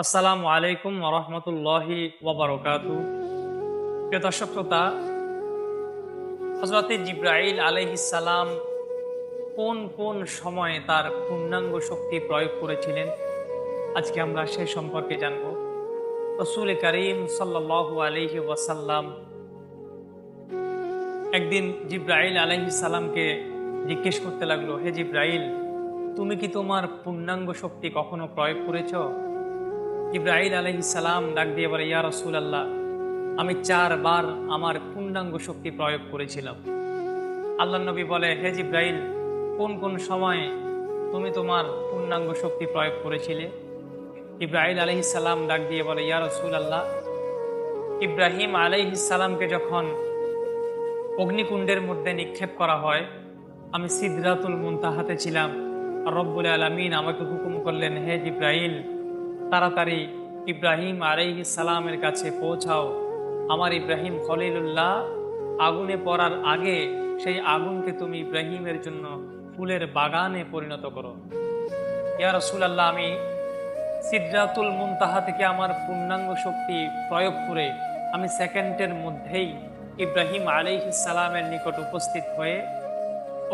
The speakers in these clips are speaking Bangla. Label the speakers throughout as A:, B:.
A: আসসালামু আলাইকুম ওয়া রাহমাতুল্লাহি ওয়া বারাকাতুহু। প্রিয় দর্শক শ্রোতা, হযরতে জিবরাইল আলাইহিস সালাম কোন কোন সময়ে তার পূর্ণাঙ্গ শক্তি প্রয়োগ করেছিলেন, আজকে আমরা সে সম্পর্কে জানব। রাসূল কারীম সাল্লাল্লাহু আলাইহি ওয়াসাল্লাম একদিন জিবরাইল আলাইহিস সালামকে জিজ্ঞেস করতে লাগলো, হে জিবরাইল, তুমি কি তোমার পূর্ণাঙ্গ শক্তি কখনো প্রয়োগ করেছো? জিবরাইল আলাইহিস সালাম ডাক দিয়ে বলে, ইয়া রাসূলুল্লাহ, আমি 4 বার আমার পূর্ণাঙ্গ শক্তি প্রয়োগ করেছিলাম। আল্লাহর নবী বলে, হে জিবরাইল, কোন কোন সময়ে তুমি তোমার পূর্ণাঙ্গ শক্তি প্রয়োগ করেছিলে? ইব্রাহিম আলাইহিস সালাম ডাক দিয়ে বলে, ইয়া রাসূলুল্লাহ, ইব্রাহিম আলাইহিস সালামকে যখন অগ্নিকুণ্ডের মধ্যে নিক্ষেপ করা হয়, আমি সিদরাতুল মুনতাহাতে ছিলাম। আর রব্বুল আলামিন আমাকে হুকুম করলেন, হে জিবরাইল, তাড়াতাড়ি ইব্রাহিম আলাইহিস সালামের কাছে পৌঁছাও। আমার ইব্রাহিম খলিলুল্লাহ আগুনে পড়ার আগে সেই আগুনকে তুমি ইব্রাহিমের জন্য ফুলের বাগানে পরিণত করো। ইয়া রাসূলুল্লাহ, আমি সিদরাতুল মুনতাহা থেকে আমার পূর্ণাঙ্গ শক্তি প্রয়োগ করে আমি সেকেন্ডের মধ্যেই ইব্রাহিম আলাইহিস সালামের নিকট উপস্থিত হয়ে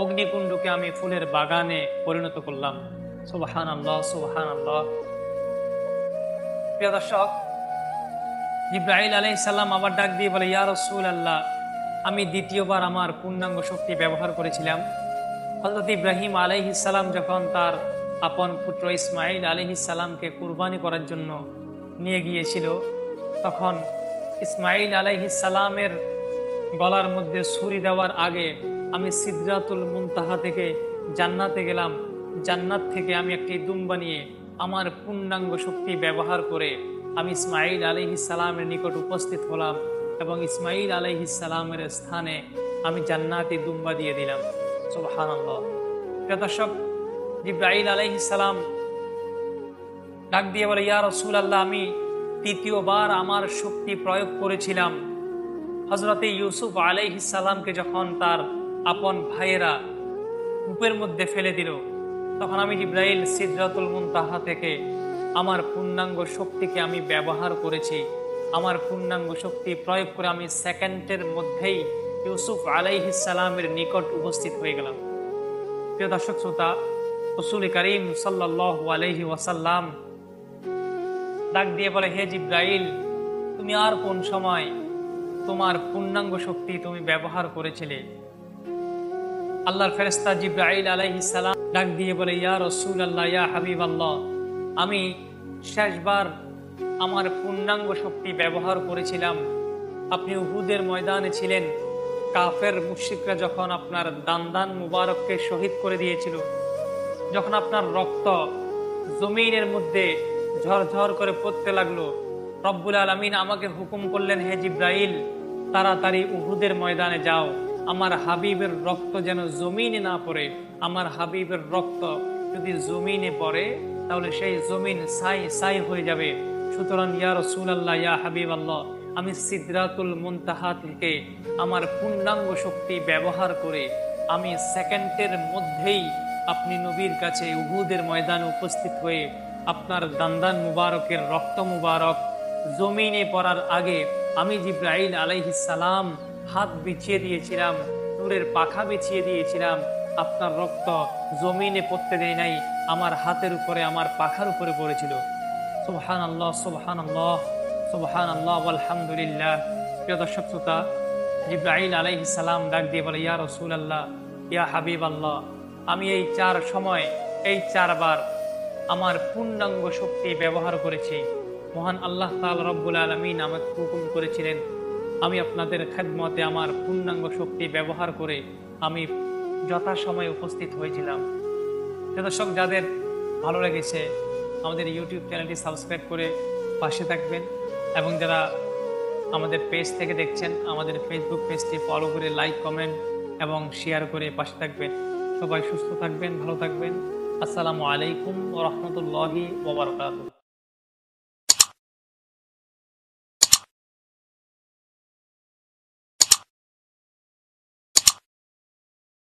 A: অগ্নিকুণ্ডকে আমি ফুলের বাগানে পরিণত করলাম। সুবহানাল্লাহ, সুবহানাল্লাহ। প্রিয় দর্শক, জিবরাইল আলাইহিস সালাম আবার ডাক দিয়ে বলে, ইয়া রাসূলুল্লাহ, আমি দ্বিতীয়বার আমার পূর্ণাঙ্গ শক্তি ব্যবহার করেছিলাম। হযরত ইব্রাহিম আলাইহিস সালাম যখন তার আপন পুত্র ইসমাঈল আলাইহিস সালামকে কুরবানি করার জন্য নিয়ে গিয়েছিল, তখন ইসমাঈল আলাইহিস সালামের গলার মধ্যে ছুরি দেওয়ার আগে আমি সিদরাতুল মুনতাহা থেকে জান্নাতে গেলাম। জান্নাত থেকে আমি একটি দুম্বা নিয়ে আমার পূর্ণাঙ্গ শক্তি ব্যবহার করে আমি ইসমাঈল আলাইহিস সালামের নিকট উপস্থিত হলাম এবং ইসমাঈল আলাইহিস সালামের স্থানে আমি জান্নাতি দুম্বা দিয়ে দিলাম। সুবহানাল্লাহ। প্রিয় দর্শক, জিবরাইল আলাইহিস সালাম ডাক দিয়ে বলে, ইয়া রাসূলুল্লাহ, আমি তৃতীয়বার আমার শক্তি প্রয়োগ করেছিলাম হযরতে ইউসুফ আলাইহিস সালামকে যখন তার আপন ভাইয়েরা কূপের মধ্যে ফেলে দিল, তখন আমি জিবরাইল সিদরাতুল মুনতাহা থেকে আমার পূর্ণাঙ্গ শক্তিকে আমি ব্যবহার করেছি। আমার পূর্ণাঙ্গ শক্তি প্রয়োগ করে আমি সেকেন্ডের মধ্যেই ইউসুফ আলাইহিস সালামের নিকট উপস্থিত হয়ে গেলাম। প্রিয় দর্শক শ্রোতা, রাসূল কারীম সাল্লাল্লাহু আলাইহি ওয়াসাল্লাম ডাক দিয়ে বলে, হে জিবরাইল, তুমি আর কোন সময় তোমার পূর্ণাঙ্গ শক্তি তুমি ব্যবহার করেছিলে? আল্লাহর ফেরেশতা জিবরাইল আলাইহিস সালাম ডাক দিয়ে বলে, ইয়া রাসূলুল্লাহ, ইয়া হাবিবাল্লাহ, আমি শেষবার আমার পূর্ণাঙ্গ শক্তি ব্যবহার করেছিলাম। আপনি উহুদের ময়দানে ছিলেন, কাফের মুশরিকরা যখন আপনার দান্দান মুবারককে শহীদ করে দিয়েছিল, যখন আপনার রক্ত জমিনের মধ্যে ঝরঝর করে পড়তে লাগলো, রব্বুল আলামিন আমাকে হুকুম করলেন, হে জিবরাইল, তাড়াতাড়ি উহুদের ময়দানে যাও। আমার হাবিবের রক্ত যেন জমিনে না পড়ে। আমার হাবিবের রক্ত যদি জমিনে পড়ে তাহলে সেই জমিন ছাই ছাই হয়ে যাবে। সুতরাং ইয়া রাসূলুল্লাহ, ইয়া হাবিবাল্লাহ, আমি সিদরাতুল মুনতাহা থেকে আমার পূর্ণাঙ্গ শক্তি ব্যবহার করে আমি সেকেন্ডের মধ্যেই আপনি নবীর কাছে উহুদের ময়দানে উপস্থিত হয়ে আপনার দান্দান মুবারকের রক্ত মুবারক জমিনে পড়ার আগে আমি জিবরাইল আলাইহিস সালাম হাত বিছিয়ে দিয়েছিলাম, নূরের পাখা বিছিয়ে দিয়েছিলাম। আপনার রক্ত জমিনে পড়তে দেয় নাই, আমার হাতের উপরে, আমার পাখার উপরে পড়েছিল। সুবহানাল্লাহ, সুবহানাল্লাহ, সুবহানাল্লাহ, আলহামদুলিল্লাহ। প্রিয় দর্শক শ্রোতা, জিবরাইল আলাইহিস সালাম ডাক দিয়ে বলে, ইয়া রাসূলুল্লাহ, ইয়া হাবিবাল্লাহ, আমি এই 4 সময়, এই 4 বার আমার পূর্ণাঙ্গ শক্তি ব্যবহার করেছি। মহান আল্লাহ তাআলা রব্বুল আলামিন আমাকে হুকুম করেছিলেন, আমি আপনাদের খেদমতে আমার পূর্ণাঙ্গ শক্তি ব্যবহার করে আমি যথাসময়ে উপস্থিত হয়েছিলাম। দর্শক, যাদের ভালো লেগেছে আমাদের ইউটিউব চ্যানেলটি সাবস্ক্রাইব করে পাশে থাকবেন এবং যারা আমাদের পেজ থেকে দেখছেন আমাদের ফেসবুক পেজটি ফলো করে লাইক, কমেন্ট এবং শেয়ার করে পাশে থাকবেন। সবাই সুস্থ থাকবেন, ভালো থাকবেন। আসসালামু আলাইকুম ওয়া রাহমাতুল্লাহি ওয়া বারাকাতুহু।